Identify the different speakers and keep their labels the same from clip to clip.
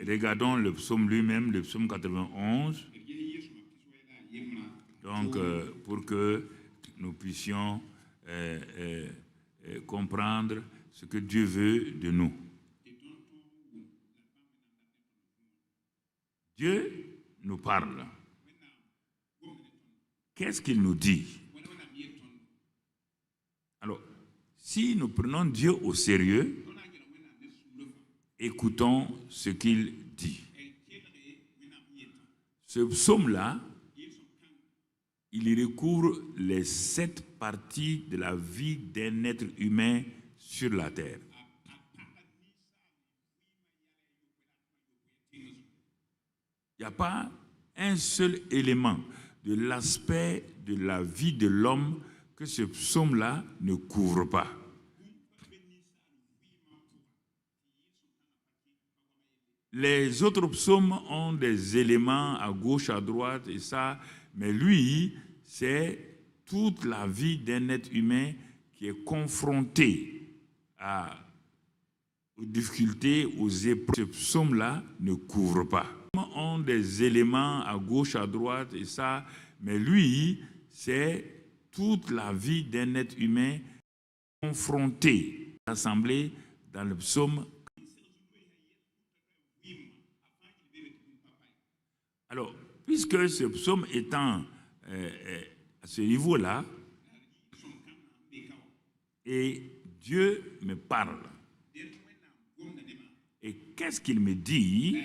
Speaker 1: regardons le psaume lui-même, le psaume 91. Donc, pour que nous puissions comprendre ce que Dieu veut de nous. Dieu nous parle. Qu'est-ce qu'il nous dit? Alors, si nous prenons Dieu au sérieux, écoutons ce qu'il dit. Ce psaume-là, il recouvre les 7 parties de la vie d'un être humain sur la terre. Il n'y a pas un seul élément de l'aspect de la vie de l'homme que ce psaume-là ne couvre pas. Les autres psaumes ont des éléments à gauche, à droite et ça, mais lui, c'est toute la vie d'un être humain qui est confronté aux difficultés, aux épreuves. Ce psaume-là ne couvre pas. Les psaumes ont des éléments à gauche, à droite et ça, mais lui, c'est toute la vie d'un être humain confronté. Assemblé dans le psaume. Alors, puisque ce psaume étant à ce niveau-là, et Dieu me parle, et qu'est-ce qu'il me dit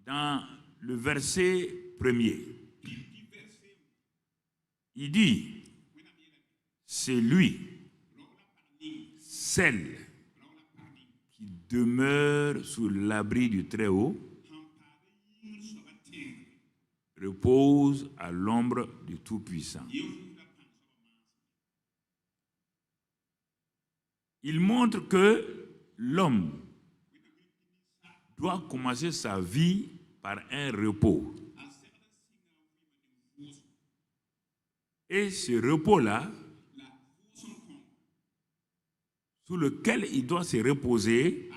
Speaker 1: dans le verset 1er? Il dit, c'est lui, celle qui demeure sous l'abri du Très-Haut, repose à l'ombre du Tout-Puissant. Il montre que l'homme doit commencer sa vie par un repos. Et ce repos-là, sous lequel il doit se reposer,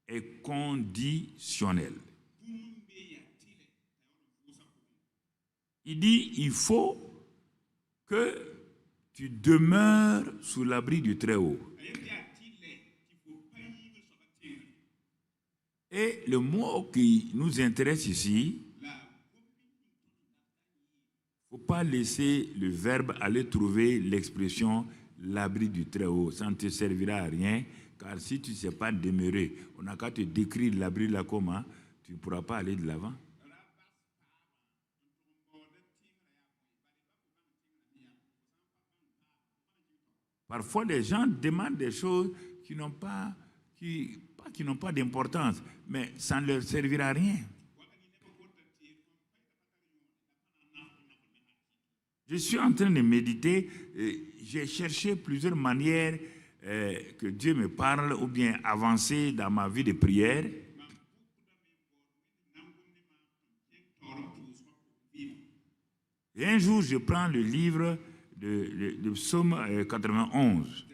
Speaker 1: est conditionnel. Il dit, il faut que tu demeures sous l'abri du Très-Haut. Et le mot qui nous intéresse ici, il ne faut pas laisser le verbe aller trouver l'expression l'abri du Très-Haut. Ça ne te servira à rien, car si tu ne sais pas demeurer, on n'a qu'à te décrire l'abri là comment, tu ne pourras pas aller de l'avant. Parfois, les gens demandent des choses qui n'ont pas d'importance, mais ça ne leur servira à rien. Je suis en train de méditer, j'ai cherché plusieurs manières que Dieu me parle ou bien avancer dans ma vie de prière. Et un jour, je prends le livre de Psaume 91.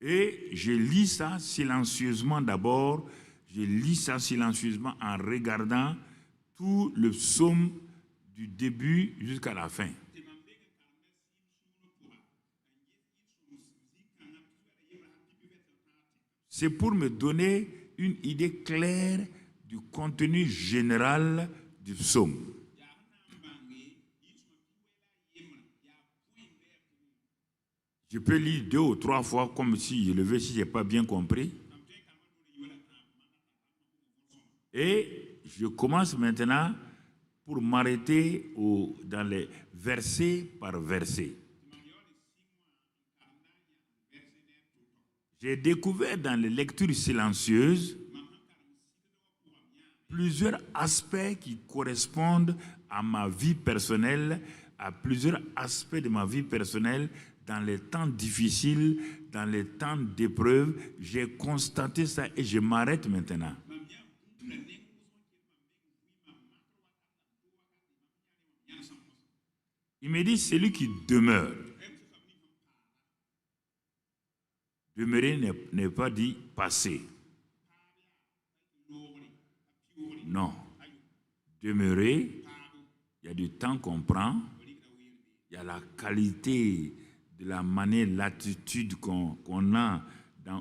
Speaker 1: Et je lis ça silencieusement d'abord. Je lis ça silencieusement en regardant tout le psaume du début jusqu'à la fin. C'est pour me donner une idée claire du contenu général du psaume. Je peux lire 2 ou 3 fois comme si je le veux, si je n'ai pas bien compris. Et je commence maintenant pour m'arrêter dans les versets par versets. J'ai découvert dans les lectures silencieuses plusieurs aspects qui correspondent à ma vie personnelle, à plusieurs aspects de ma vie personnelle dans les temps difficiles, dans les temps d'épreuve. J'ai constaté ça et je m'arrête maintenant. Il me dit, celui qui demeure. Demeurer n'est pas dit passer. Non. Demeurer, il y a du temps qu'on prend, il y a la qualité de la manière, l'attitude qu'on a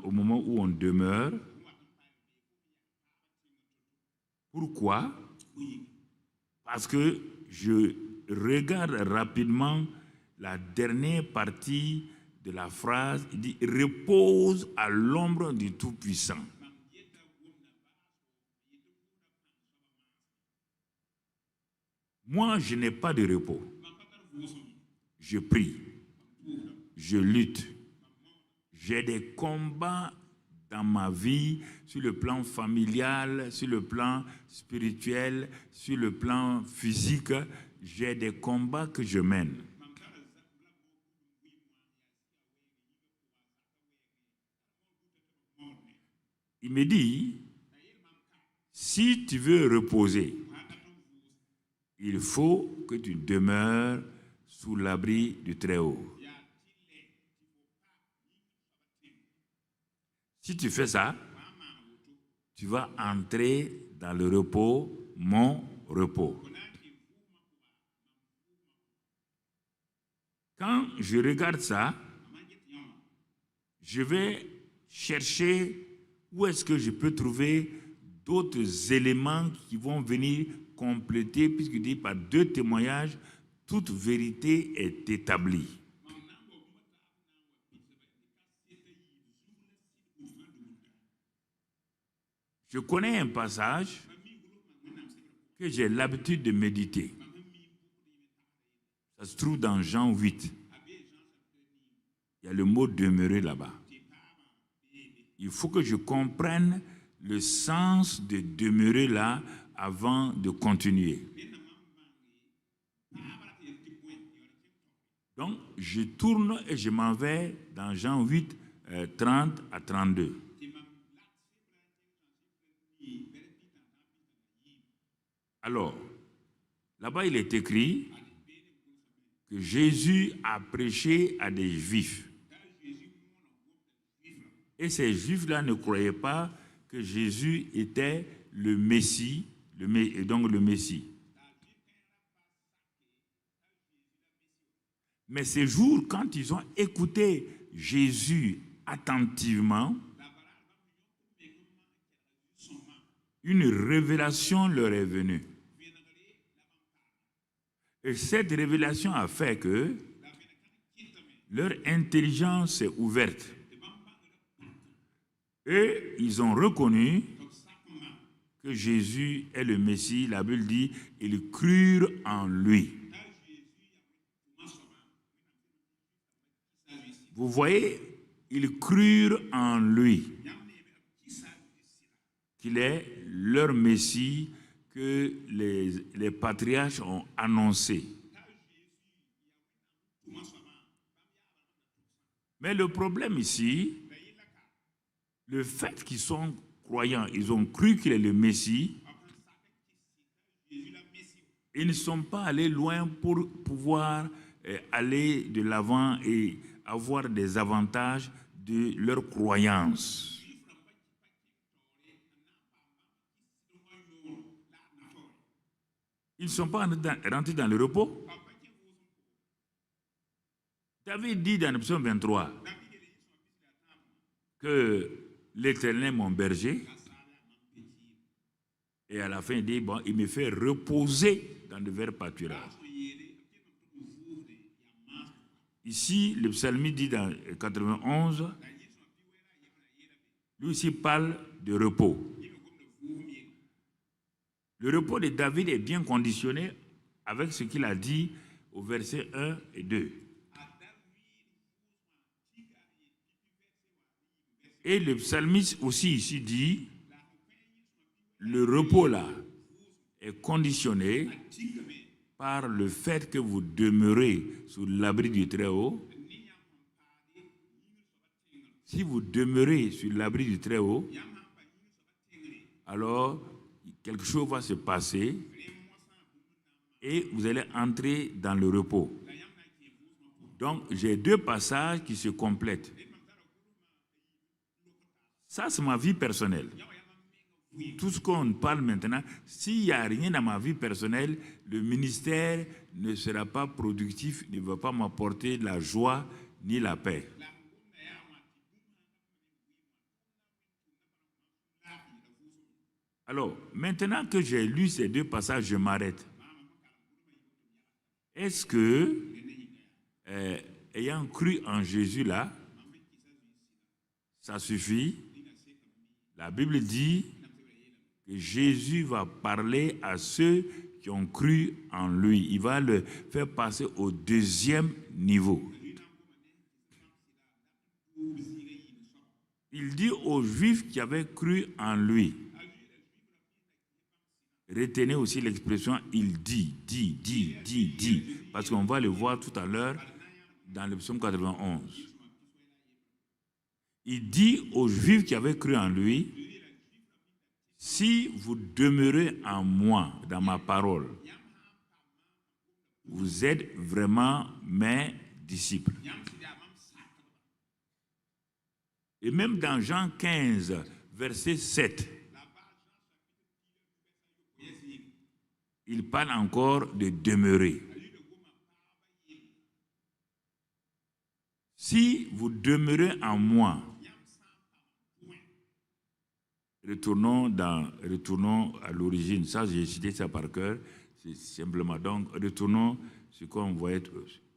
Speaker 1: au moment où on demeure. Pourquoi? Parce que je regarde rapidement la dernière partie de la phrase. Il dit « repose à l'ombre du Tout-Puissant ». Moi, je n'ai pas de repos. Je prie, je lutte. J'ai des combats dans ma vie, sur le plan familial, sur le plan spirituel, sur le plan physique. J'ai des combats que je mène. Il me dit, si tu veux reposer, il faut que tu demeures sous l'abri du Très-Haut. Si tu fais ça, tu vas entrer dans le repos, mon repos. Quand je regarde ça, je vais chercher où est-ce que je peux trouver d'autres éléments qui vont venir compléter, puisqu'il dit par deux témoignages, toute vérité est établie. Je connais un passage que j'ai l'habitude de méditer. Ça se trouve dans Jean 8. Il y a le mot demeurer là-bas. Il faut que je comprenne le sens de demeurer là avant de continuer. Donc, je tourne et je m'en vais dans Jean 8, 30 à 32. Alors, là-bas, il est écrit que Jésus a prêché à des Juifs. Et ces Juifs-là ne croyaient pas que Jésus était le Messie, donc le Messie. Mais ces jours, quand ils ont écouté Jésus attentivement, une révélation leur est venue. Et cette révélation a fait que leur intelligence s'est ouverte. Et ils ont reconnu que Jésus est le Messie. La Bible dit, ils crurent en lui. Vous voyez, ils crurent en lui, qu'il est leur Messie que les patriarches ont annoncé. Mais le problème ici, le fait qu'ils sont croyants, ils ont cru qu'il est le Messie, ils ne sont pas allés loin pour pouvoir aller de l'avant et avoir des avantages de leur croyance. Ils ne sont pas rentrés dans le repos. David dit dans le psaume 23 que l'Éternel est mon berger. Et à la fin, il dit, bon, il me fait reposer dans de verts pâturages. Ici, le psalmiste dit dans 91, lui aussi parle de repos. Le repos de David est bien conditionné avec ce qu'il a dit au verset 1 et 2. Et le psalmiste aussi ici dit, le repos là est conditionné par le fait que vous demeurez sous l'abri du Très-Haut. Si vous demeurez sur l'abri du Très-Haut, alors quelque chose va se passer et vous allez entrer dans le repos. Donc, j'ai deux passages qui se complètent. Ça, c'est ma vie personnelle. Tout ce qu'on parle maintenant, s'il n'y a rien dans ma vie personnelle, le ministère ne sera pas productif, ne va pas m'apporter la joie ni la paix. Alors, maintenant que j'ai lu ces deux passages, je m'arrête. Est-ce que, ayant cru en Jésus là, ça suffit? La Bible dit que Jésus va parler à ceux qui ont cru en lui. Il va le faire passer au deuxième niveau. Il dit aux Juifs qui avaient cru en lui. Retenez aussi l'expression « il dit », parce qu'on va le voir tout à l'heure dans le psaume 91. Il dit aux Juifs qui avaient cru en lui, « si vous demeurez en moi, dans ma parole, vous êtes vraiment mes disciples. » Et même dans Jean 15, verset 7, il parle encore de demeurer. Si vous demeurez en moi, retournons à l'origine. Ça, j'ai cité ça par cœur. C'est simplement. Donc, retournons ce qu'on voyait,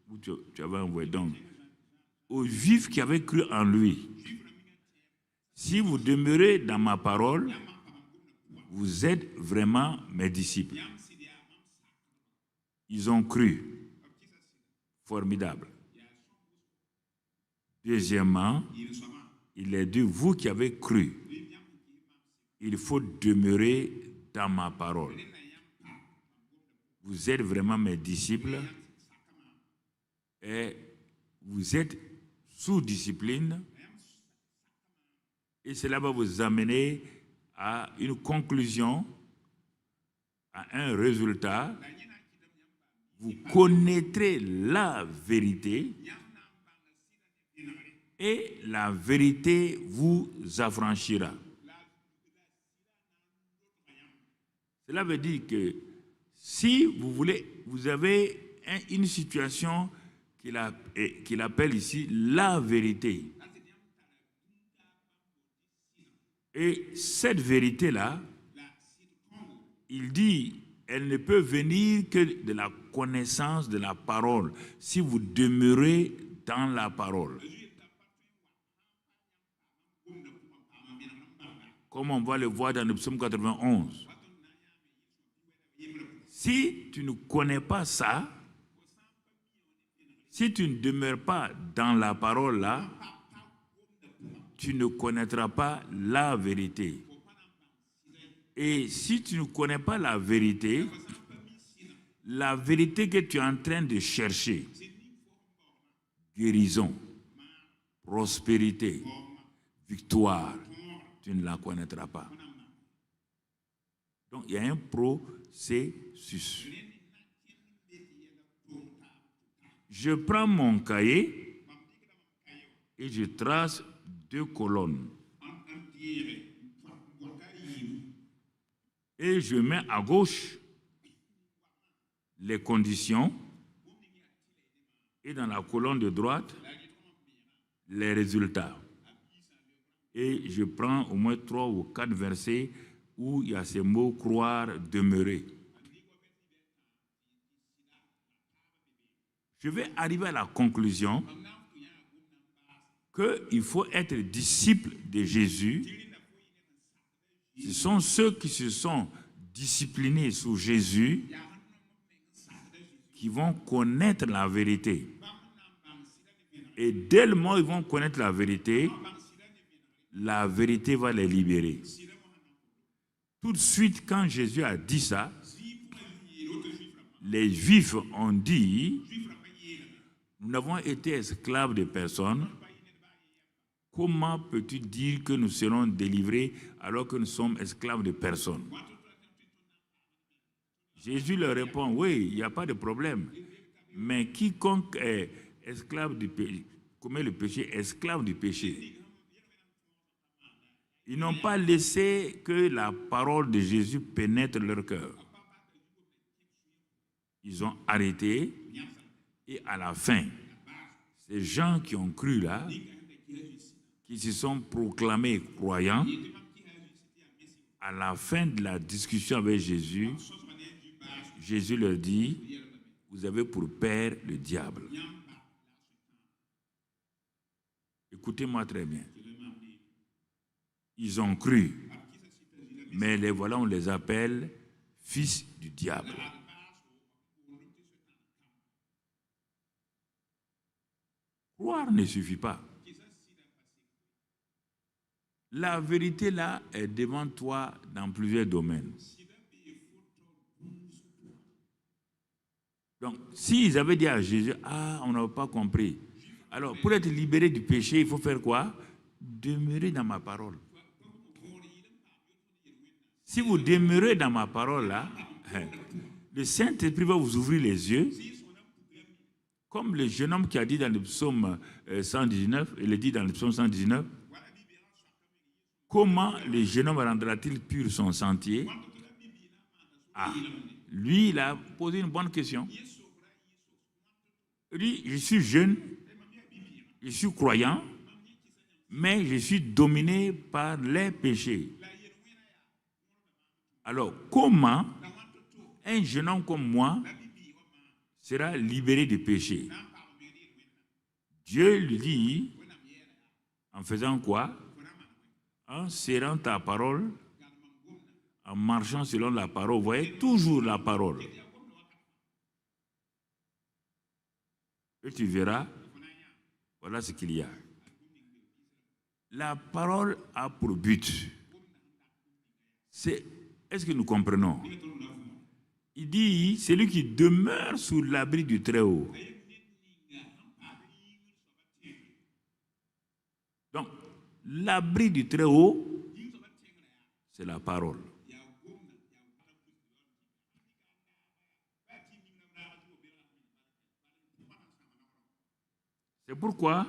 Speaker 1: où tu avais envoyé. Donc, aux Juifs qui avaient cru en lui. Si vous demeurez dans ma parole, vous êtes vraiment mes disciples. Ils ont cru. Formidable. Deuxièmement, il est dit, vous qui avez cru, il faut demeurer dans ma parole. Vous êtes vraiment mes disciples et vous êtes sous discipline et cela va vous amener à une conclusion, à un résultat. Vous connaîtrez la vérité et la vérité vous affranchira. Cela veut dire que si vous avez une situation qu'il appelle ici la vérité. Et cette vérité-là, il dit, elle ne peut venir que de la connaissance de la parole, si vous demeurez dans la parole. Comme on va le voir dans le psaume 91. Si tu ne connais pas ça, si tu ne demeures pas dans la parole là, tu ne connaîtras pas la vérité. Et si tu ne connais pas la vérité que tu es en train de chercher, guérison, prospérité, victoire, tu ne la connaîtras pas. Donc, il y a un processus. Je prends mon cahier et je trace 2 colonnes. Et je mets à gauche les conditions et dans la colonne de droite, les résultats. Et je prends au moins 3 ou 4 versets où il y a ces mots « croire »,« demeurer ». Je vais arriver à la conclusion qu'il faut être disciple de Jésus. Ce sont ceux qui se sont disciplinés sous Jésus qui vont connaître la vérité. Et dès le moment où ils vont connaître la vérité va les libérer. Tout de suite, quand Jésus a dit ça, les Juifs ont dit, nous n'avons été esclaves de personne. Comment peux-tu dire que nous serons délivrés alors que nous sommes esclaves de personne? Jésus leur répond, oui, il n'y a pas de problème. Mais quiconque est esclave du péché, commet le péché, esclave du péché. Ils n'ont pas laissé que la parole de Jésus pénètre leur cœur. Ils ont arrêté et à la fin, ces gens qui ont cru là, qui se sont proclamés croyants, à la fin de la discussion avec Jésus, Jésus leur dit, vous avez pour père le diable. Écoutez-moi très bien. Ils ont cru, mais les voilà, on les appelle fils du diable. Croire ne suffit pas. La vérité là est devant toi dans plusieurs domaines. Donc, s'ils avaient dit à Jésus, ah, on n'a pas compris. Alors, pour être libéré du péché, il faut faire quoi? Demeurer dans ma parole. Si vous demeurez dans ma parole là, le Saint-Esprit va vous ouvrir les yeux. Comme le jeune homme qui a dit dans le psaume 119, il le dit dans le psaume 119, comment le jeune homme rendra-t-il pur son sentier? Ah, lui, il a posé une bonne question. Il dit, je suis jeune, je suis croyant, mais je suis dominé par les péchés. Alors, comment un jeune homme comme moi sera libéré du péché? Dieu lui dit, en faisant quoi? En serrant ta parole, en marchant selon la parole. Vous voyez, toujours la parole. Et tu verras, voilà ce qu'il y a. La parole a pour but. Est-ce que nous comprenons? Il dit, celui qui demeure sous l'abri du Très-Haut. Donc, l'abri du Très-Haut, c'est la parole. C'est pourquoi,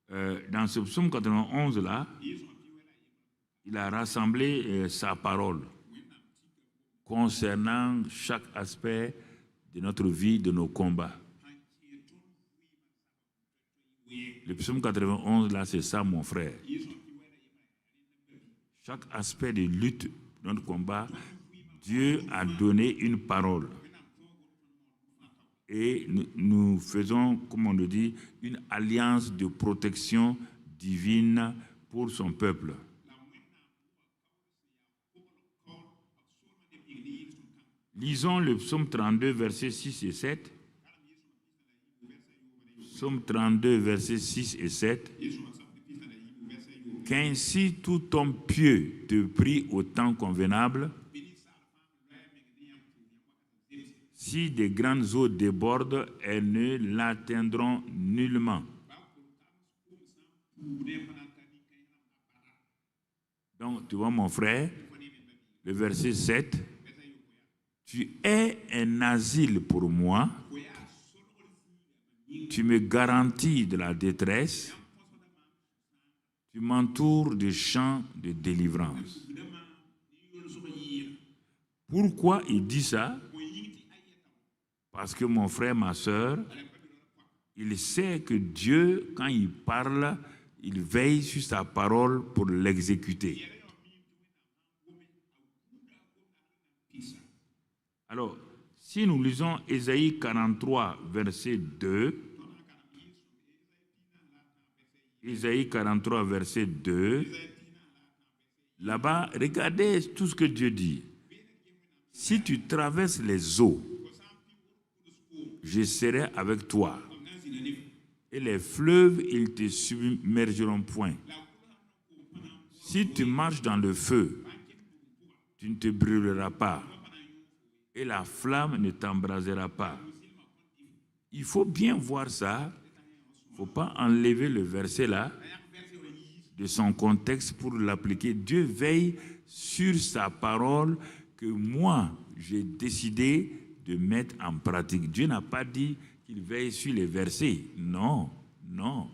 Speaker 1: dans ce psaume 91 là, il a rassemblé sa parole concernant chaque aspect de notre vie, de nos combats. Le psaume 91 là, c'est ça, mon frère. Chaque aspect de lutte de notre combat, Dieu a donné une parole. Et nous faisons, comme on le dit, une alliance de protection divine pour son peuple. Lisons le psaume 32, versets 6 et 7. Psaume 32, versets 6 et 7. Qu'ainsi tout homme pieux te prie au temps convenable. Si des grandes eaux débordent, elles ne l'atteindront nullement. Donc, tu vois mon frère, le verset 7, tu es un asile pour moi, tu me garantis de la détresse, tu m'entoures de champs de délivrance. Pourquoi il dit ça? Parce que mon frère, ma soeur, il sait que Dieu, quand il parle, il veille sur sa parole pour l'exécuter. Alors, si nous lisons Ésaïe 43, verset 2, Ésaïe 43, verset 2, là-bas, regardez tout ce que Dieu dit. Si tu traverses les eaux, je serai avec toi. Et les fleuves, ils te submergeront point. Si tu marches dans le feu, tu ne te brûleras pas. Et la flamme ne t'embrasera pas. Il faut bien voir ça. Il ne faut pas enlever le verset là de son contexte pour l'appliquer. Dieu veille sur sa parole que moi, j'ai décidé de mettre en pratique. Dieu n'a pas dit qu'il veille sur les versets. Non, non.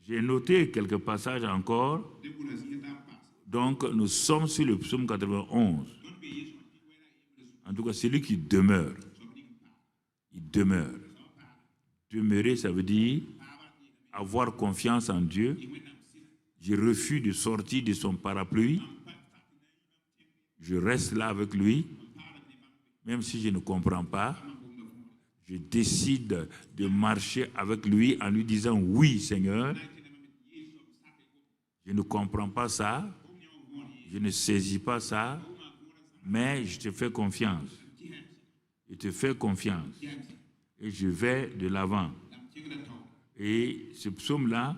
Speaker 1: J'ai noté quelques passages encore. Donc, nous sommes sur le psaume 91. En tout cas, celui qui demeure. Il demeure. Demeurer, ça veut dire avoir confiance en Dieu. Je refuse de sortir de son parapluie. Je reste là avec lui, même si je ne comprends pas. Je décide de marcher avec lui en lui disant « Oui, Seigneur ». Je ne comprends pas ça. Je ne saisis pas ça. Mais je te fais confiance. Je te fais confiance. Et je vais de l'avant. Et ce psaume-là,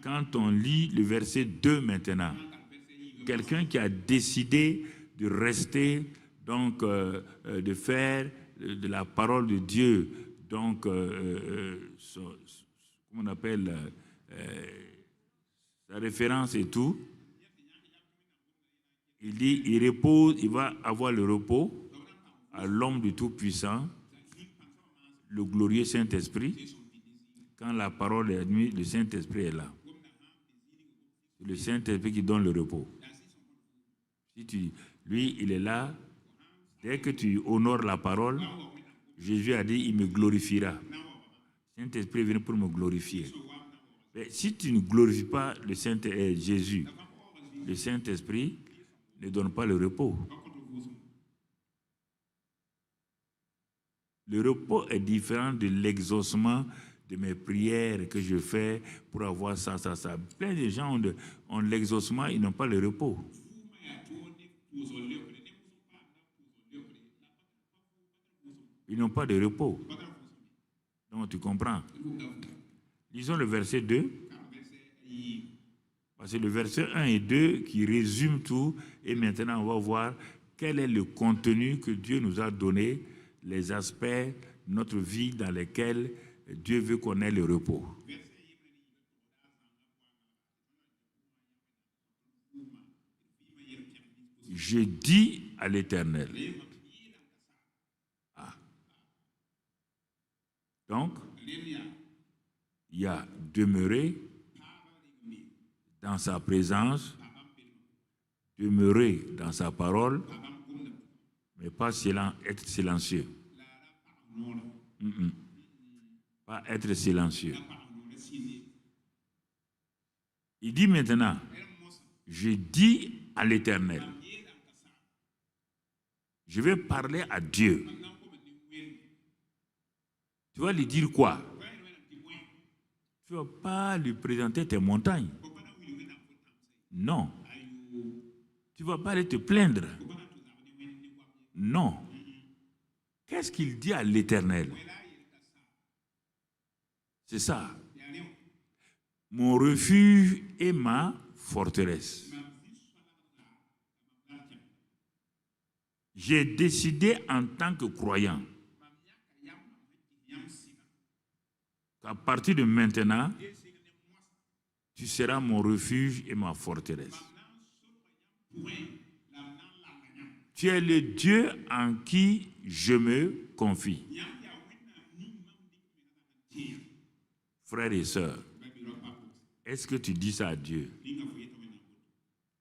Speaker 1: quand on lit le verset 2 maintenant, quelqu'un qui a décidé de rester, donc de faire de la parole de Dieu, donc, comment on appelle, sa référence et tout, il dit, il repose, il va avoir le repos à l'homme du Tout-Puissant, le glorieux Saint-Esprit. Quand la parole est admise, le Saint-Esprit est là. C'est le Saint-Esprit qui donne le repos. Si lui, il est là. Dès que tu honores la parole, Jésus a dit, il me glorifiera. Le Saint-Esprit vient pour me glorifier. Mais si tu ne glorifies pas le Jésus, le Saint-Esprit ne donne pas le repos. Le repos est différent de l'exaucement de mes prières que je fais pour avoir ça. Plein de gens ont l'exaucement, ils n'ont pas le repos. Ils n'ont pas de repos. Donc tu comprends. Lisons le verset 2. Parce que le verset 1 et 2 qui résume tout. Et maintenant, on va voir quel est le contenu que Dieu nous a donné, les aspects de notre vie dans lesquels Dieu veut qu'on ait le repos. Je dis à l'Éternel. Ah. Donc, il y a demeurer dans sa présence, demeurer dans sa parole, mais pas être silencieux. Pas être silencieux. Il dit maintenant, je dis à l'Éternel. Je vais parler à Dieu. Tu vas lui dire quoi? Tu ne vas pas lui présenter tes montagnes. Non. Tu ne vas pas aller te plaindre. Non. Qu'est-ce qu'il dit à l'Éternel? C'est ça. Mon refuge et ma forteresse. J'ai décidé en tant que croyant qu'à partir de maintenant, tu seras mon refuge et ma forteresse. Tu es le Dieu en qui je me confie. Frères et sœurs, est-ce que tu dis ça à Dieu?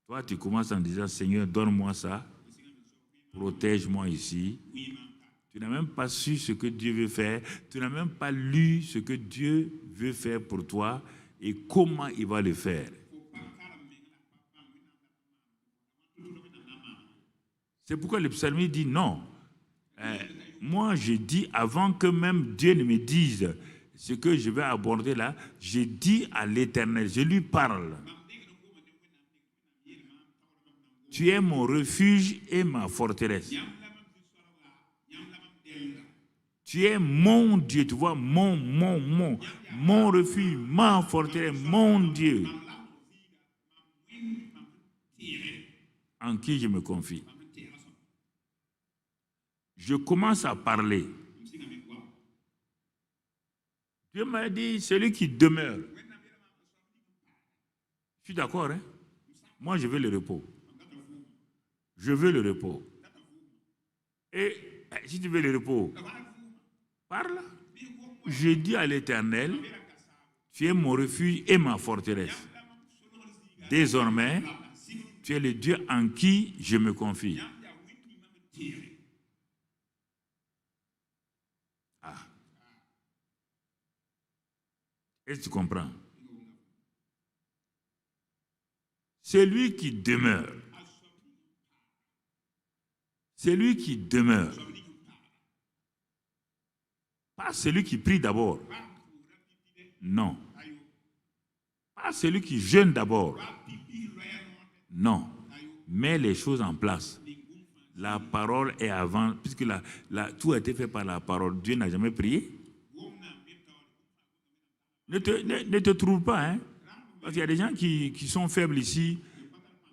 Speaker 1: Toi, tu commences en disant, Seigneur, donne-moi ça, protège-moi ici. Tu n'as même pas su ce que Dieu veut faire. Tu n'as même pas lu ce que Dieu veut faire pour toi et comment il va le faire. C'est pourquoi le psalmiste dit non. Moi, je dis avant que même Dieu ne me dise ce que je vais aborder là, je dis à l'Éternel, je lui parle. Tu es mon refuge et ma forteresse. Tu es mon Dieu, tu vois, mon refuge, ma forteresse, mon Dieu, en qui je me confie. Je commence à parler. Dieu m'a dit, celui qui demeure. Je suis d'accord, hein? Moi, je veux le repos. Je veux le repos. Et si tu veux le repos, parle. Je dis à l'Éternel, Tu es mon refuge et ma forteresse. Désormais, tu es le Dieu en qui je me confie. Ah. Est-ce que tu comprends? Celui qui demeure. Celui qui demeure. Pas celui qui prie d'abord. Non. Pas celui qui jeûne d'abord. Non. Mets les choses en place. La parole est avant, puisque tout a été fait par la parole. Dieu n'a jamais prié. Ne te trouve pas, hein? Parce qu'il y a des gens qui sont faibles ici.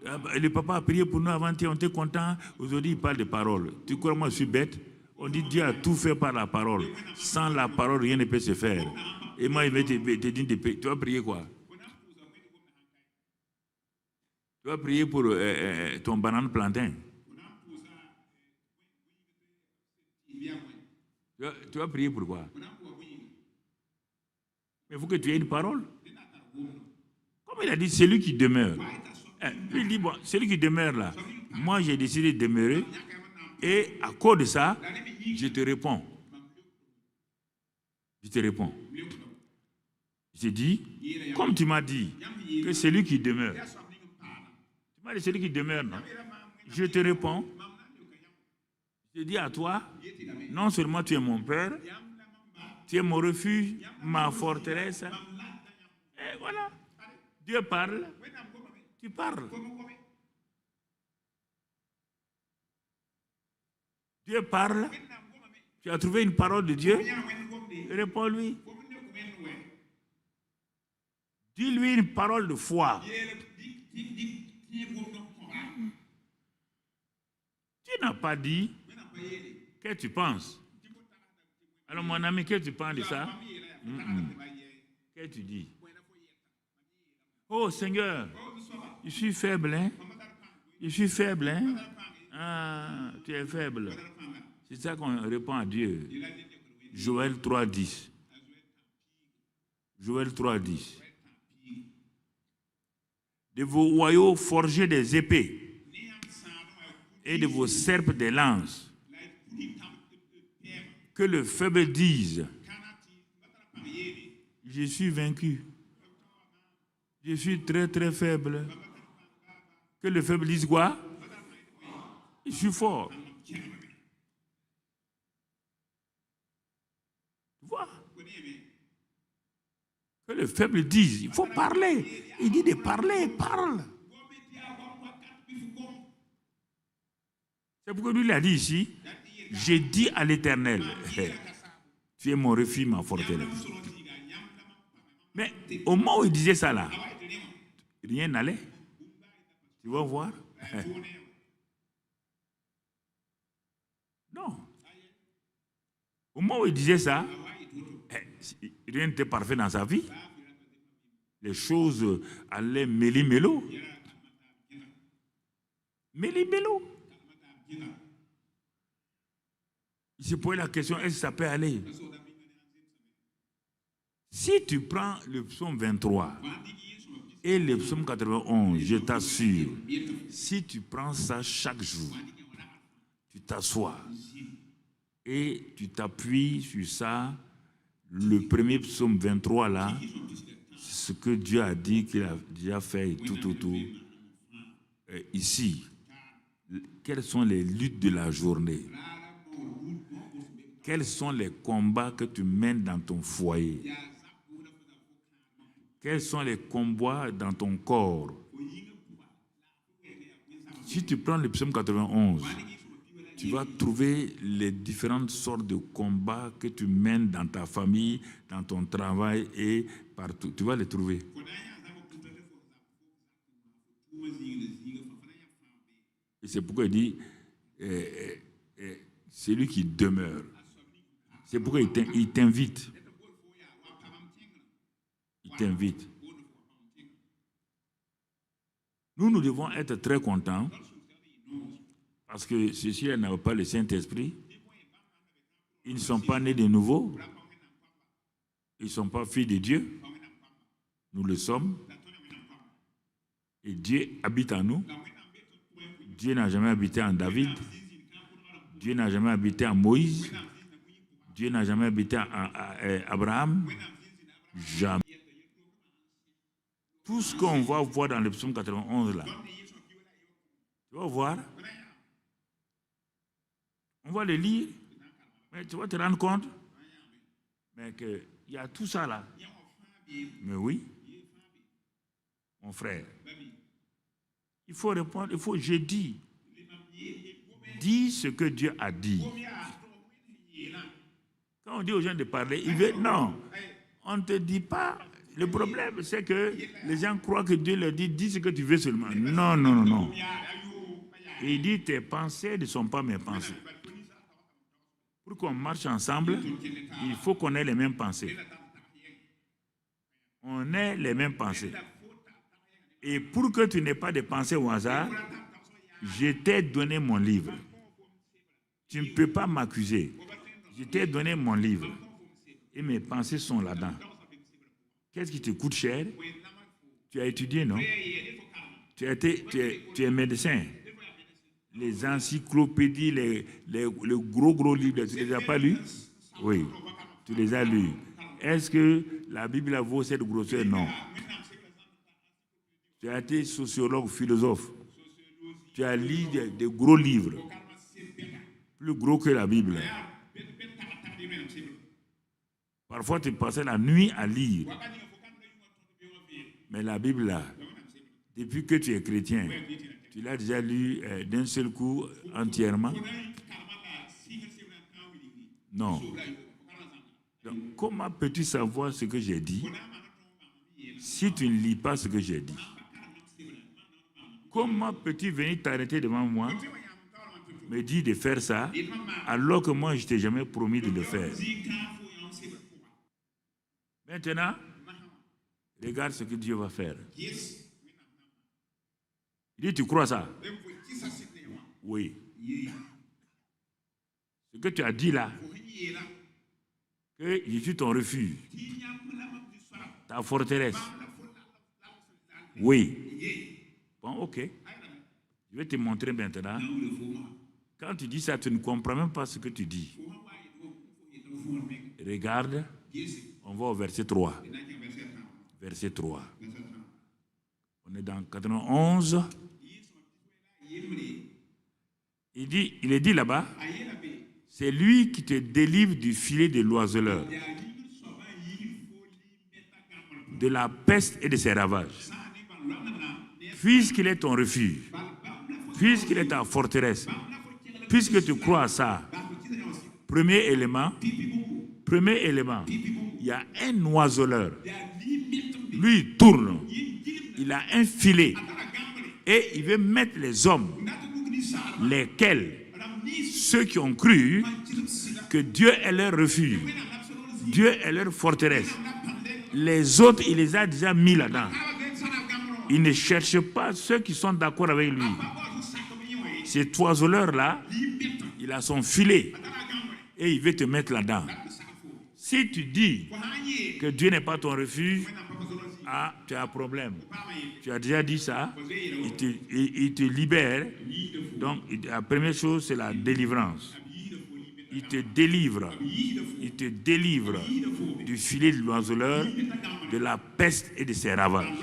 Speaker 1: Le papa a prié pour nous avant-hier, on était content. Aujourd'hui, il parle de parole. Tu crois que moi, je suis bête? On dit Dieu a tout fait par la parole. Sans la parole, rien ne peut se faire. Et moi, il va te dire de prier. Tu vas prier quoi? Tu vas prier pour ton banane plantain. Tu vas prier pour quoi? Mais il faut que tu aies une parole. Comme il a dit, celui qui demeure. Il dit, bon, celui qui demeure là, moi j'ai décidé de demeurer et à cause de ça, je te réponds. Je te réponds. Je dis, comme tu m'as dit que celui qui demeure. Tu m'as dit celui qui demeure, non? Je te réponds. Je dis à toi, non seulement tu es mon père, tu es mon refuge, ma forteresse. Et voilà. Dieu parle, tu parles. Dieu parle, tu as trouvé une parole de Dieu, réponds-lui. Dis-lui une parole de foi. Tu n'as pas dit, qu'est-ce que tu penses? Alors mon ami, qu'est-ce que tu penses de ça? Qu'est-ce que tu dis? Oh Seigneur, je suis faible, hein? Je suis faible, hein? Ah, tu es faible. C'est ça qu'on répond à Dieu. Joël 3,10. Joël 3,10. De vos royaux forgez des épées et de vos serpes des lances. Que le faible dise, je suis vaincu. Je suis très très faible. Que le faible dise quoi? Je suis fort. Tu vois? Que le faible dise, il faut parler. Il dit de parler, parle. C'est pourquoi lui il a dit ici, j'ai dit à l'Éternel, tu es mon refuge, ma forteresse. Mais au moment où il disait ça là, rien n'allait. Tu vas voir. Non. Au moment où il disait ça, rien n'était parfait dans sa vie. Les choses allaient méli-mélo. Méli-mélo. Il se posait la question, est-ce que ça peut aller? Si tu prends le psaume 23 et le psaume 91, je t'assure, si tu prends ça chaque jour, tu t'assois et tu t'appuies sur ça, le premier psaume 23 là, ce que Dieu a dit qu'il a déjà fait tout autour. Ici, quelles sont les luttes de la journée? Quels sont les combats que tu mènes dans ton foyer? Quels sont les combats dans ton corps? Si tu prends le psaume 91, tu vas trouver les différentes sortes de combats que tu mènes dans ta famille, dans ton travail et partout. Tu vas les trouver. Et c'est pourquoi il dit, c'est lui qui demeure. C'est pourquoi il t'invite. Il t'invite. Nous devons être très contents parce que ceux-ci n'avaient pas le Saint-Esprit. Ils ne sont pas nés de nouveau. Ils ne sont pas filles de Dieu. nous le sommes. Et Dieu habite en nous. Dieu n'a jamais habité en David. Dieu n'a jamais habité en Moïse. Dieu n'a jamais habité en Abraham. Jamais. Tout ce qu'on va voir dans le psaume 91 là, tu vas voir. On va le lire, mais tu vas te rendre compte mais qu'il y a tout ça là. Mais oui, mon frère, il faut répondre, j'ai dit. Dis ce que Dieu a dit. Quand on dit aux gens de parler, ils veulent, non, on ne te dit pas. Le problème, c'est que les gens croient que Dieu leur dit, dis ce que tu veux seulement. Non, non, non, non. Il dit, tes pensées ne sont pas mes pensées. Pour qu'on marche ensemble, il faut qu'on ait les mêmes pensées. On ait les mêmes pensées. Et pour que tu n'aies pas de pensées au hasard, je t'ai donné mon livre. Tu ne peux pas m'accuser. Je t'ai donné mon livre. Et mes pensées sont là-dedans. Qu'est-ce qui te coûte cher? Tu as étudié, non? Tu es médecin. Les encyclopédies, les gros livres, tu ne les as pas lus? Oui, tu les as lus. Est-ce que la Bible vaut cette grosseur? Non. Tu as été sociologue, philosophe. Tu as lu des gros livres, plus gros que la Bible. Parfois, tu passais la nuit à lire. Mais la Bible, là, depuis que tu es chrétien, tu l'as déjà lu d'un seul coup entièrement? Non. Donc, comment peux-tu savoir ce que j'ai dit si tu ne lis pas ce que j'ai dit? Comment peux-tu venir t'arrêter devant moi, me dire de faire ça, alors que moi, je ne t'ai jamais promis de le faire? Maintenant, regarde ce que Dieu va faire. Il dit, tu crois ça? Oui. Ce que tu as dit là, que je suis ton refuge, ta forteresse. Oui. Bon, ok. Je vais te montrer maintenant. Quand tu dis ça, tu ne comprends même pas ce que tu dis. Regarde, on va au verset 3. Verset 3. On est dans 91. Il est dit là-bas, c'est lui qui te délivre du filet de l'oiseleur, de la peste et de ses ravages. Puisqu'il est ton refuge, puisqu'il est ta forteresse, puisque tu crois à ça, premier élément, il y a un oiseleur. Lui, il tourne. Il a un filet. Et il veut mettre les hommes, lesquels, ceux qui ont cru que Dieu est leur refuge, Dieu est leur forteresse. Les autres, il les a déjà mis là-dedans. Il ne cherche pas ceux qui sont d'accord avec lui. Cet oiseleur-là, il a son filet et il veut te mettre là-dedans. Si tu dis que Dieu n'est pas ton refuge, ah, tu as un problème. Tu as déjà dit ça, il te libère. Donc, la première chose, c'est la délivrance. Il te délivre du filet de l'oiseleur, de la peste et de ses ravages.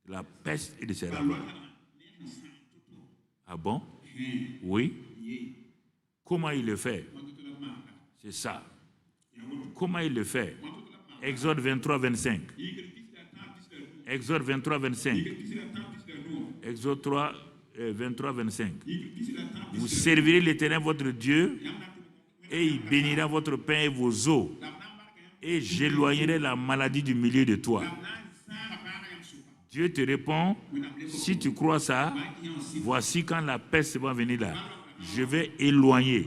Speaker 1: De la peste et de ses ravages. Ah bon? Oui. Comment il le fait? C'est ça. Comment il le fait? Exode 23, 25. Exode 23, 25. Exode 3, 23, 25. Vous servirez l'Éternel votre Dieu et il bénira votre pain et vos eaux. Et j'éloignerai la maladie du milieu de toi. Dieu te répond, si tu crois ça, voici quand la peste va venir là. Je vais éloigner.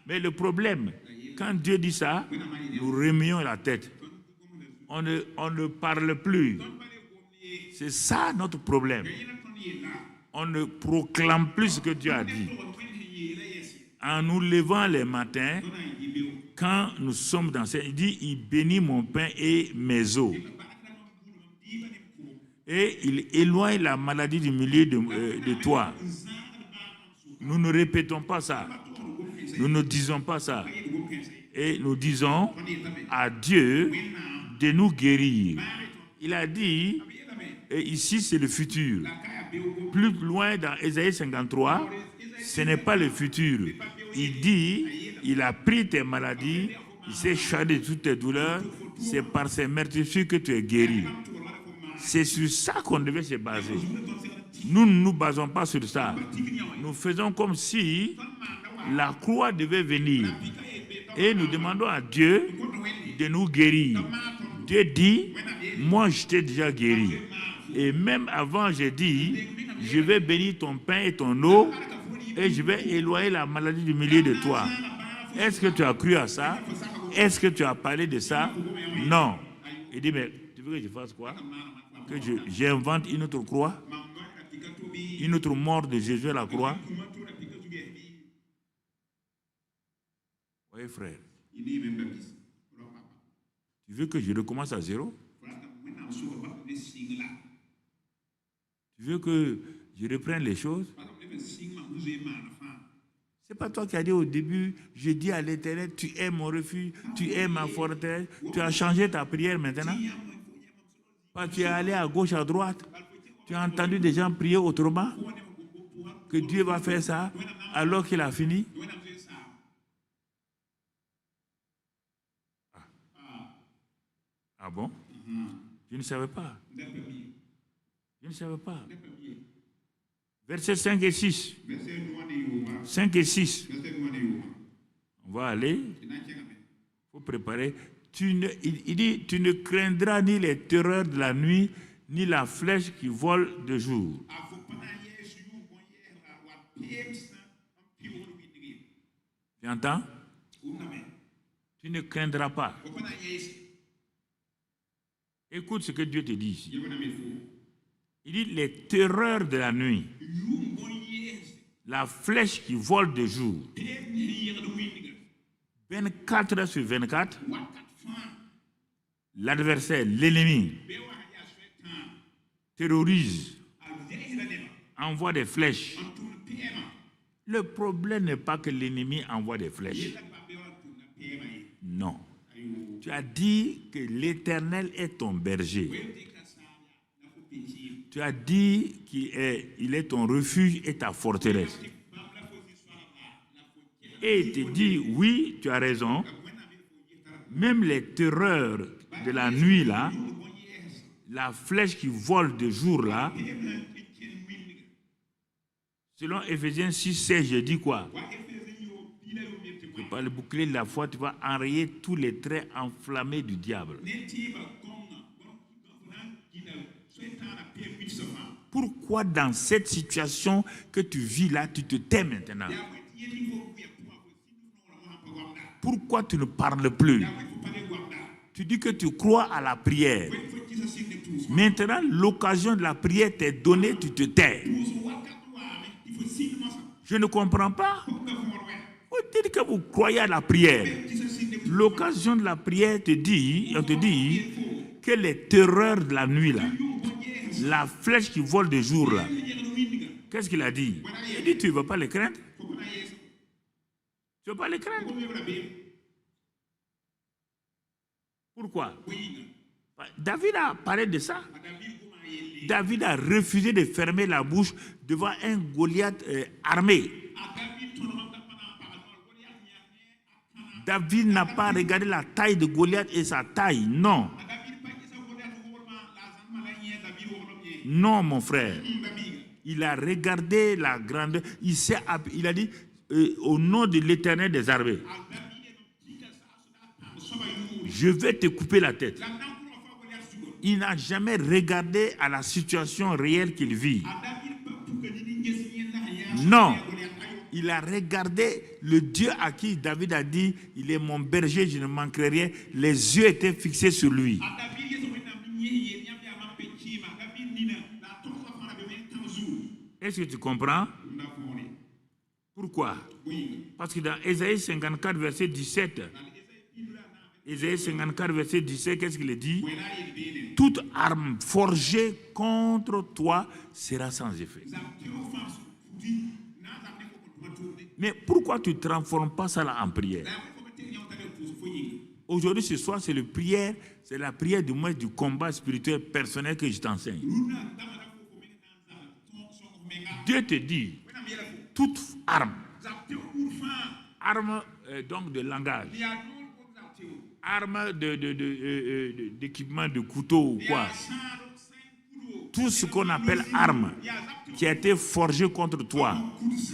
Speaker 1: Mais le problème, quand Dieu dit ça, nous remuons la tête. On ne parle plus. C'est ça notre problème. On ne proclame plus ce que Dieu a dit. En nous levant les matins, quand nous sommes dans cette... Il dit, il bénit mon pain et mes eaux. Et il éloigne la maladie du milieu de toi. Nous ne répétons pas ça. Nous ne disons pas ça. Et nous disons à Dieu de nous guérir. Il a dit, et ici c'est le futur. Plus loin dans Ésaïe 53, ce n'est pas le futur. Il dit, il a pris tes maladies, il s'est chargé de toutes tes douleurs, c'est par ses meurtrissures que tu es guéri. C'est sur ça qu'on devait se baser. Nous ne nous basons pas sur ça. Nous faisons comme si la croix devait venir. Et nous demandons à Dieu de nous guérir. Dieu dit, moi je t'ai déjà guéri. Et même avant, j'ai dit, je vais bénir ton pain et ton eau et je vais éloigner la maladie du milieu de toi. Est-ce que tu as cru à ça? Est-ce que tu as parlé de ça? Non. Il dit, mais tu veux que je fasse quoi? Que j'invente une autre croix? Une autre mort de Jésus à la croix? Oui, frère. Tu veux que je recommence à zéro? Tu veux que je reprenne les choses? C'est pas toi qui as dit au début, je dis à l'Éternel, tu es mon refuge, tu es ma forteresse. Tu as changé ta prière maintenant? Pas tu es allé à gauche, à droite. Tu as entendu des gens prier autrement? Que Dieu va faire ça alors qu'il a fini? Ah bon? Je ne savais pas. Je ne savais pas. Versets 5 et 6. 5 et 6. On va aller. Il faut préparer. Il dit, tu ne craindras ni les terreurs de la nuit, ni la flèche qui vole de jour. Tu entends? Tu ne craindras pas. Écoute ce que Dieu te dit ici. Il dit les terreurs de la nuit, la flèche qui vole de jour. 24 heures sur 24, l'adversaire, l'ennemi, terrorise, envoie des flèches. Le problème n'est pas que l'ennemi envoie des flèches. Non. Tu as dit que l'Éternel est ton berger. Tu as dit qu'il est ton refuge et ta forteresse. Et il te dit, oui, tu as raison. Même les terreurs de la nuit, là, la flèche qui vole de jour, là, selon Éphésiens 6, 16, je dis quoi? Par le bouclier de la foi, tu vas enrayer tous les traits enflammés du diable. Pourquoi dans cette situation que tu vis là, tu te tais maintenant? Pourquoi tu ne parles plus? Tu dis que tu crois à la prière. Maintenant, l'occasion de la prière t'est donnée, tu te tais. Je ne comprends pas. Vous dites que vous croyez à la prière. L'occasion de la prière on te dit que les terreurs de la nuit, là, la flèche qui vole de jour, là, qu'est-ce qu'il a dit? Il dit, tu ne vas pas les craindre. Tu ne vas pas les craindre. Pourquoi? David a parlé de ça. David a refusé de fermer la bouche devant un Goliath armé. David n'a pas regardé la taille de Goliath et sa taille. Non. Non, mon frère. Il a regardé la grandeur. Il a dit, au nom de l'Éternel des armées, je vais te couper la tête. Il n'a jamais regardé à la situation réelle qu'il vit. Non. Il a regardé le Dieu à qui David a dit, il est mon berger, je ne manquerai rien. Les yeux étaient fixés sur lui. Est-ce que tu comprends? Pourquoi? Parce que dans Ésaïe 54, verset 17, Ésaïe 54, verset 17, qu'est-ce qu'il dit? Toute arme forgée contre toi sera sans effet. Mais pourquoi tu ne transformes pas ça là en prière? Aujourd'hui, ce soir, c'est la prière du moins du combat spirituel personnel que je t'enseigne. Dieu te dit, toute arme donc de langage, arme d'équipement de couteau ou quoi, tout ce qu'on appelle arme qui a été forgé contre toi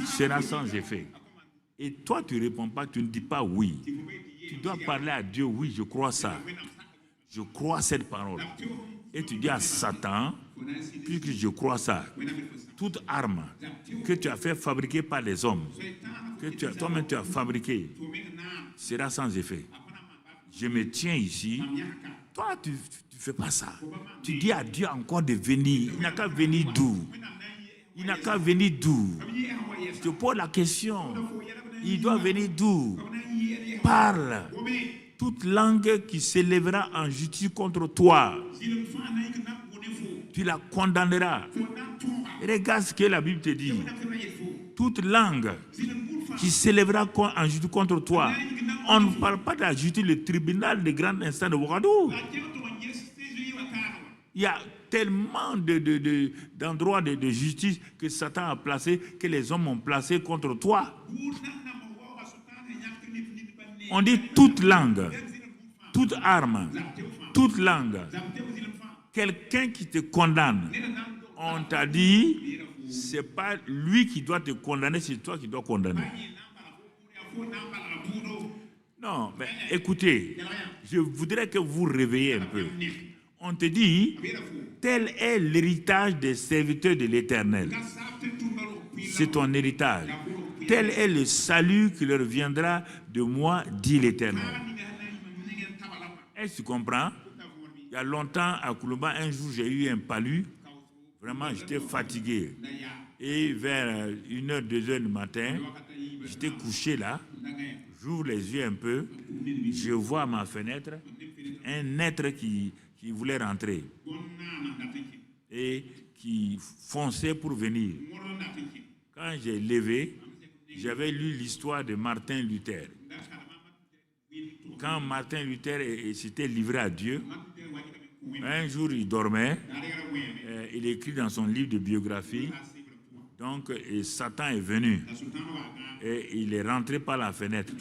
Speaker 1: sera sans effet. Et toi, tu ne réponds pas, tu ne dis pas oui. Tu dois parler à Dieu, oui, je crois ça. Je crois cette parole. Et tu dis à Satan, puisque je crois ça, toute arme que tu as fait fabriquer par les hommes, que toi-même tu as fabriqué, sera sans effet. Je me tiens ici. Toi, tu ne fais pas ça. Tu dis à Dieu encore de venir. Il n'a qu'à venir d'où? Il n'a qu'à venir d'où? Je te pose la question. Il doit venir d'où? Parle. Toute langue qui s'élèvera en justice contre toi, tu la condamneras. Regarde ce que la Bible te dit. Toute langue qui s'élèvera en justice contre toi. On ne parle pas de la justice, le tribunal de grande instance de Ouagadougou. Il y a tellement d'endroits de justice que Satan a placé, que les hommes ont placé contre toi. On dit toute langue, toute arme, toute langue. Quelqu'un qui te condamne, on t'a dit, c'est pas lui qui doit te condamner, c'est toi qui dois condamner. Non, mais écoutez, je voudrais que vous réveillez un peu. On te dit, tel est l'héritage des serviteurs de l'Éternel. C'est ton héritage. Tel est le salut qui leur viendra de moi, dit l'Éternel. Est-ce que tu comprends? Il y a longtemps, à Koulouba, un jour, j'ai eu un palu. Vraiment, j'étais fatigué. Et vers 1h, 2h du matin, j'étais couché là. J'ouvre les yeux un peu. Je vois à ma fenêtre un être qui voulait rentrer. Et qui fonçait pour venir. Quand j'ai levé, j'avais lu l'histoire de Martin Luther. Quand Martin Luther s'était livré à Dieu, un jour il dormait, il écrit dans son livre de biographie, donc et Satan est venu, et il est rentré par la fenêtre,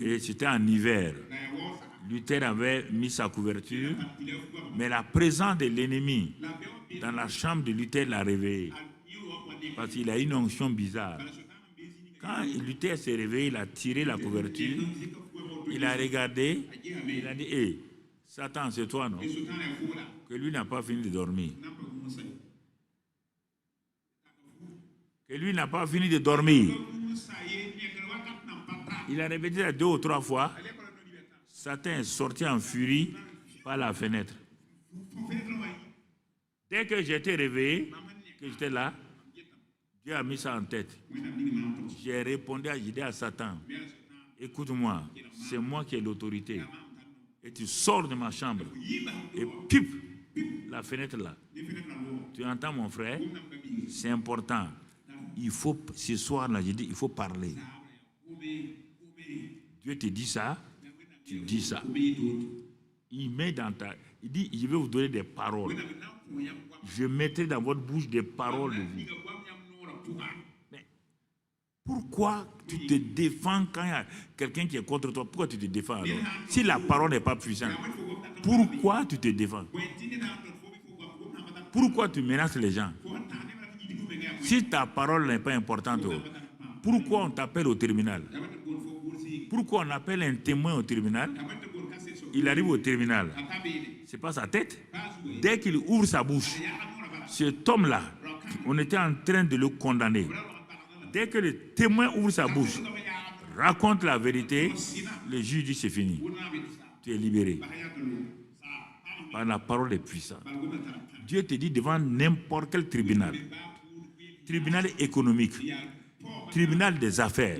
Speaker 1: et c'était en hiver. Luther avait mis sa couverture, mais la présence de l'ennemi dans la chambre de Luther l'a réveillé, parce qu'il a une onction bizarre. Quand Luther s'est réveillé, il a tiré la couverture, il a regardé, il a dit, hé, Satan, c'est toi, non? Que lui n'a pas fini de dormir. Que lui n'a pas fini de dormir. Il a répété ça 2 ou 3 fois. Satan est sorti en furie par la fenêtre. Dès que j'étais réveillé, que j'étais là, Dieu a mis ça en tête. J'ai répondu à Satan, écoute-moi, c'est moi qui ai l'autorité. Et tu sors de ma chambre. Et pip, la fenêtre là. Tu entends mon frère? C'est important. Il faut, ce soir-là, j'ai dit, il faut parler. Dieu te dit ça, tu dis ça. Il met dans il dit, je vais vous donner des paroles. Je mettrai dans votre bouche des paroles de vie. Mais pourquoi tu te défends quand il y a quelqu'un qui est contre toi? Pourquoi tu te défends alors? Si la parole n'est pas puissante, pourquoi tu te défends? Pourquoi tu menaces les gens? Si ta parole n'est pas importante, pourquoi on t'appelle au tribunal? Pourquoi on appelle un témoin au tribunal? Il arrive au tribunal. Ce n'est pas sa tête. Dès qu'il ouvre sa bouche, cet homme-là, on était en train de le condamner. Dès que le témoin ouvre sa bouche, raconte la vérité, le juge dit c'est fini. Tu es libéré. Par la parole est puissante. Dieu te dit devant n'importe quel tribunal. Tribunal économique, tribunal des affaires,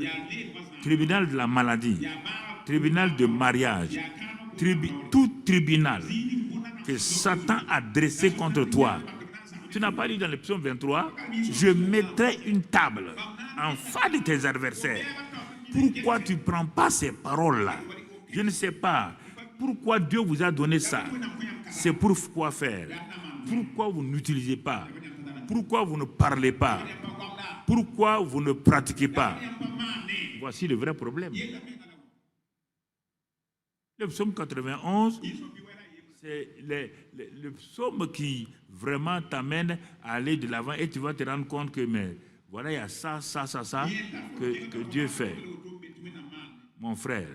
Speaker 1: tribunal de la maladie, tribunal de mariage, tout tribunal que Satan a dressé contre toi. Tu n'as pas lu dans le psaume 23, je mettrai une table en face de tes adversaires. Pourquoi tu ne prends pas ces paroles-là? Je ne sais pas. Pourquoi Dieu vous a donné ça? C'est pour quoi faire? Pourquoi vous n'utilisez pas? Pourquoi vous ne parlez pas? Pourquoi vous ne pratiquez pas? Voici le vrai problème. Le psaume 91, c'est le psaume qui vraiment t'amène à aller de l'avant et tu vas te rendre compte que mais, voilà, il y a ça que Dieu fait. Mon frère,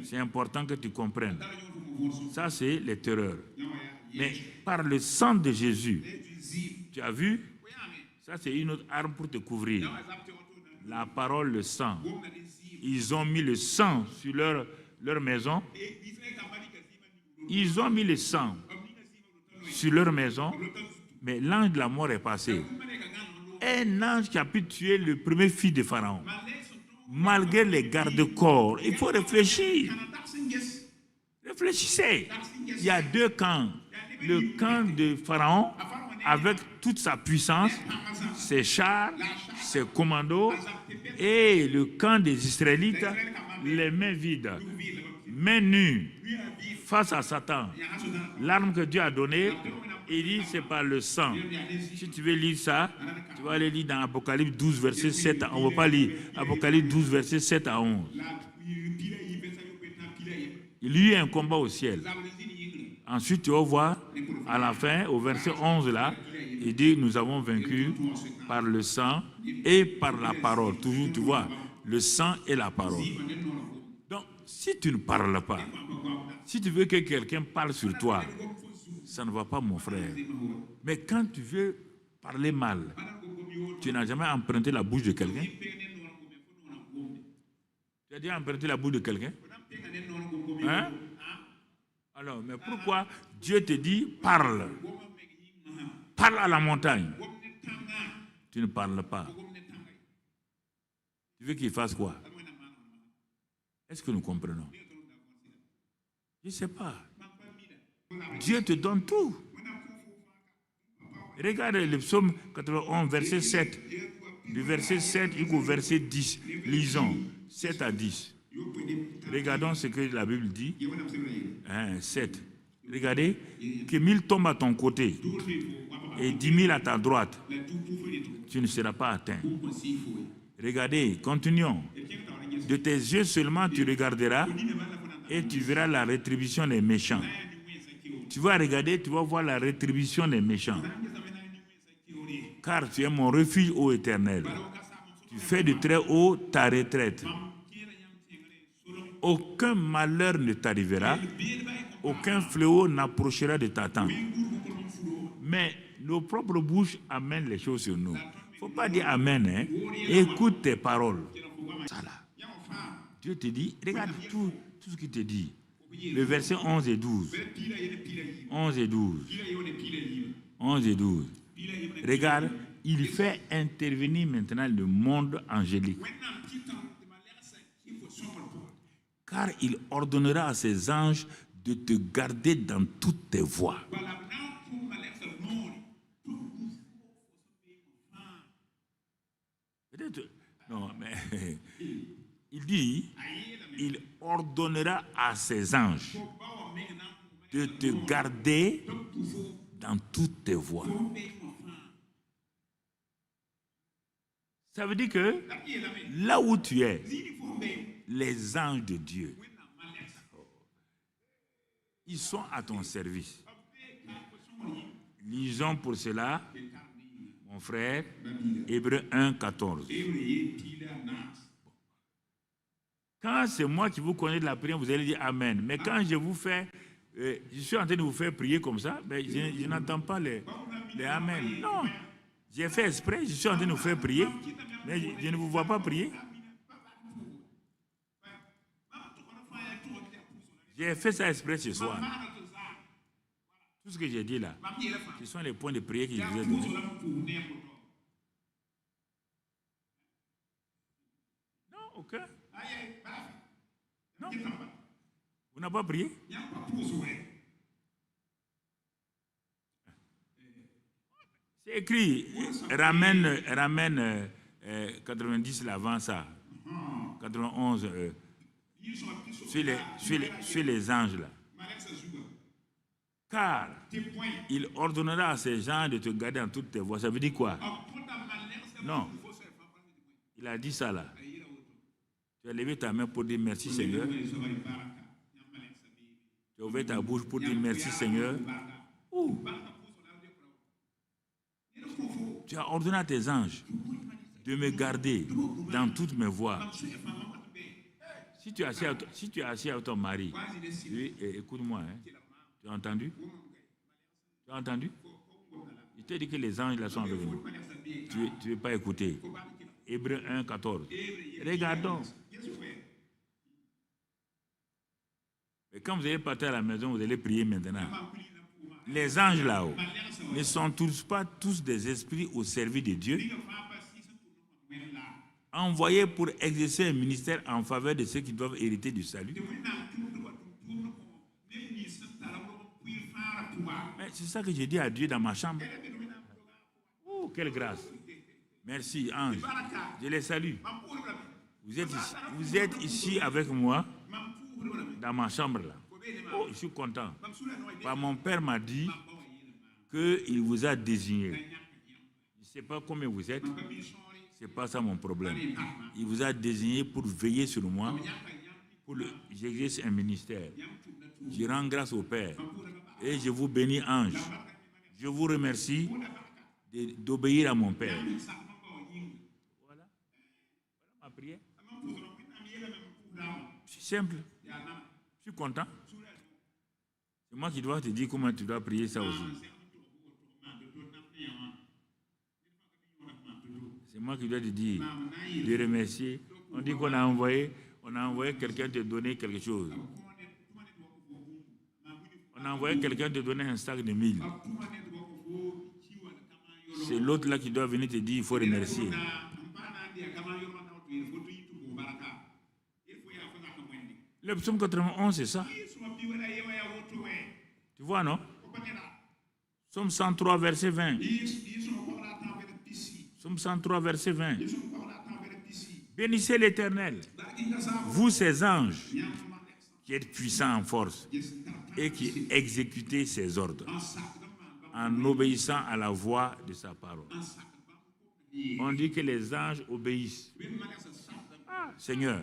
Speaker 1: c'est important que tu comprennes. Ça, c'est les terreurs. Mais par le sang de Jésus, tu as vu? Ça, c'est une autre arme pour te couvrir. La parole, le sang. Ils ont mis le sang sur leur maison. Ils ont mis le sang sur leur maison, mais l'ange de la mort est passé. Un ange qui a pu tuer le premier fils de Pharaon. Malgré les garde-corps, il faut réfléchir. Réfléchissez. Il y a deux camps. Le camp de Pharaon, avec toute sa puissance, ses chars, ses commandos, et le camp des Israélites, les mains vides, mains nues, face à Satan. L'arme que Dieu a donnée, il dit c'est par le sang. Si tu veux lire ça, tu vas aller lire dans Apocalypse 12, verset 7 à 11. On ne va pas lire Apocalypse 12, verset 7 à 11. Il y a eu un combat au ciel. Ensuite, tu vas voir, à la fin, au verset 11 là, il dit nous avons vaincu par le sang et par la parole. Toujours, tu vois, le sang et la parole. Donc, si tu ne parles pas, si tu veux que quelqu'un parle sur toi, ça ne va pas, mon frère. Mais quand tu veux parler mal, tu n'as jamais emprunté la bouche de quelqu'un? Tu as déjà emprunté la bouche de quelqu'un? Hein? Alors, mais pourquoi Dieu te dit parle? Parle à la montagne. Tu ne parles pas. Tu veux qu'il fasse quoi? Est-ce que nous comprenons? Je ne sais pas. Dieu te donne tout. Regarde le psaume 91, verset 7. Du verset 7 jusqu'au verset 10. Lisons 7 à 10. Regardons ce que la Bible dit. 7. Regardez que 1000 tombent à ton côté et 10 000 à ta droite. Tu ne seras pas atteint. Regardez, continuons. De tes yeux seulement tu regarderas et tu verras la rétribution des méchants. Tu vas regarder, tu vas voir la rétribution des méchants. Car tu es mon refuge, ô Éternel. Tu fais de très haut ta retraite. Aucun malheur ne t'arrivera, aucun fléau n'approchera de ta tente. Mais nos propres bouches amènent les choses sur nous. Il ne faut pas dire Amen. Hein? Écoute tes paroles. Ça là. Dieu te dit, regarde tout ce qu'il te dit. Le verset 11 et 12. 11 et 12. 11 et 12. Regarde, il fait intervenir maintenant le monde angélique. Car il ordonnera à ses anges de te garder dans toutes tes voies. Peut-être, non, mais il dit, il ordonnera à ses anges de te garder dans toutes tes voies. Ça veut dire que là où tu es, les anges de Dieu, ils sont à ton service. Lisons pour cela, mon frère, Hébreux 1, 14. Quand c'est moi qui vous connais de la prière, vous allez dire Amen. Mais quand je vous fais, je suis en train de vous faire prier comme ça, mais je n'entends pas les Amen. Non, j'ai fait exprès, je suis en train de vous faire prier, mais je ne vous vois pas prier. J'ai fait ça exprès ce soir. Tout ce que j'ai dit là, ce sont les points de prière que je vous ai donnés. Non, aucun. Non. Vous n'avez pas prié? C'est écrit, ramène 90 l'avant ça, 91 sur les anges là. Car il ordonnera à ces gens de te garder en toutes tes voies. Ça veut dire quoi? Non. Il a dit ça là. Tu as levé ta main pour dire merci Seigneur. Tu as ouvert ta bouche pour dire merci Seigneur. Ouh. Tu as ordonné à tes anges de me garder dans toutes mes voies. Si tu es assis avec ton mari, écoute-moi, hein, tu as entendu? Tu as entendu? Il te dit que les anges là sont avec nous. Tu ne veux pas écouter. Hébreux 1, 14. Regardons. Et quand vous allez partir à la maison, vous allez prier maintenant. Les anges là-haut ne sont pas tous des esprits au service de Dieu, envoyés pour exercer un ministère en faveur de ceux qui doivent hériter du salut. C'est ça que j'ai dit à Dieu dans ma chambre. Oh, quelle grâce. Merci, ange. Je les salue. Vous êtes ici avec moi, dans ma chambre là. Oh, je suis content. Mon père m'a dit qu'il vous a désigné. Je ne sais pas combien vous êtes. Ce n'est pas ça mon problème. Il vous a désigné pour veiller sur moi, pour j'exerce un ministère. Je rends grâce au Père. Et je vous bénis, ange. Je vous remercie d'obéir à mon Père. Voilà. Voilà ma prière. C'est simple. Je suis content. C'est moi qui dois te dire comment tu dois prier ça aussi. C'est moi qui dois te dire de remercier. On dit qu'on a envoyé quelqu'un te donner quelque chose. On a envoyé quelqu'un te donner un sac de 1000. C'est l'autre là qui doit venir te dire il faut remercier. Le psaume 91, c'est ça. Tu vois, non? Psaume 103, verset 20. Psaume 103, verset 20. Bénissez l'Éternel, vous ses anges, qui êtes puissants en force et qui exécutez ses ordres en obéissant à la voix de sa parole. On dit que les anges obéissent. Ah, Seigneur,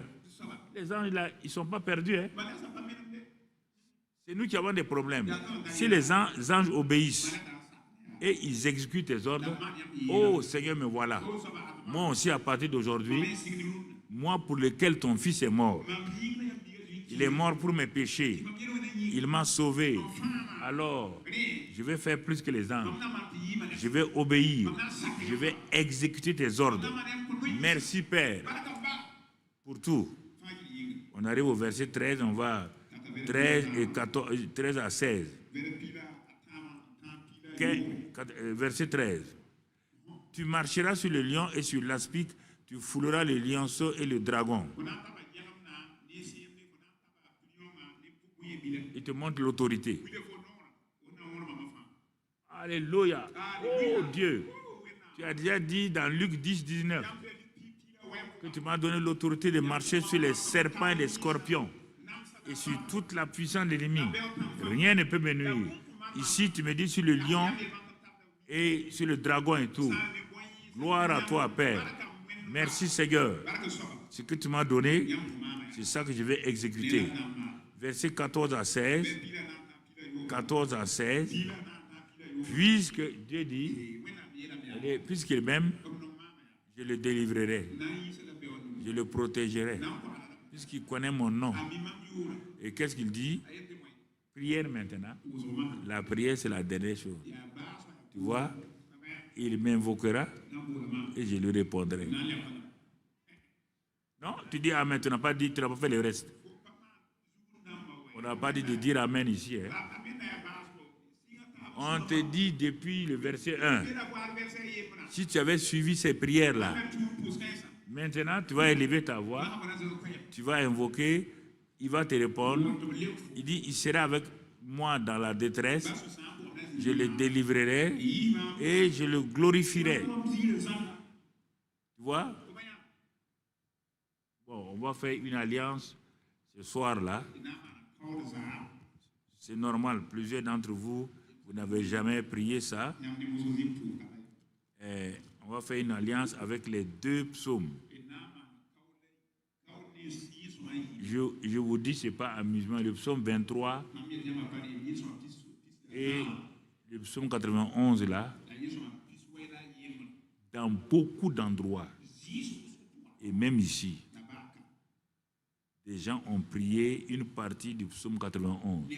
Speaker 1: les anges là, ils ne sont pas perdus. Hein? C'est nous qui avons des problèmes. Si les anges obéissent et ils exécutent tes ordres, oh Seigneur, me voilà. Moi aussi, à partir d'aujourd'hui, moi pour lequel ton fils est mort, il est mort pour mes péchés. Il m'a sauvé. Alors, je vais faire plus que les anges. Je vais obéir. Je vais exécuter tes ordres. Merci, Père, pour tout. On arrive au verset 13, on va 13 à 16. Verset 13. Tu marcheras sur le lion et sur l'aspic, tu fouleras le lionceau et le dragon. Il te montre l'autorité. Alléluia. Oh Dieu. Tu as déjà dit dans Luc 10, 19 que tu m'as donné l'autorité de marcher sur les serpents et les scorpions et sur toute la puissance de l'ennemi. Rien ne peut me nuire. Ici, tu me dis sur le lion et sur le dragon et tout. Gloire à toi, Père. Merci, Seigneur. Ce que tu m'as donné, c'est ça que je vais exécuter. Versets 14 à 16. 14 à 16. Puisque Dieu dit, puisqu'il m'aime, je le délivrerai. Je le protégerai. Puisqu'il connaît mon nom. Et qu'est-ce qu'il dit? Prière maintenant. La prière, c'est la dernière chose. Tu vois, il m'invoquera et je lui répondrai. Non, tu dis Amen, tu n'as pas fait le reste. On n'a pas dit de dire Amen ici. Hein. On te dit depuis le verset 1, si tu avais suivi ces prières-là, maintenant tu vas élever ta voix, tu vas invoquer il va te répondre. Il dit, il sera avec moi dans la détresse, je le délivrerai et je le glorifierai. Tu vois? Bon, on va faire une alliance ce soir-là. C'est normal, plusieurs d'entre vous, vous n'avez jamais prié ça. On va faire une alliance avec les 2 psaumes. Je vous dis, ce n'est pas amusement. Le psaume 23 et le psaume 91, là, dans beaucoup d'endroits, et même ici, des gens ont prié une partie du psaume 91.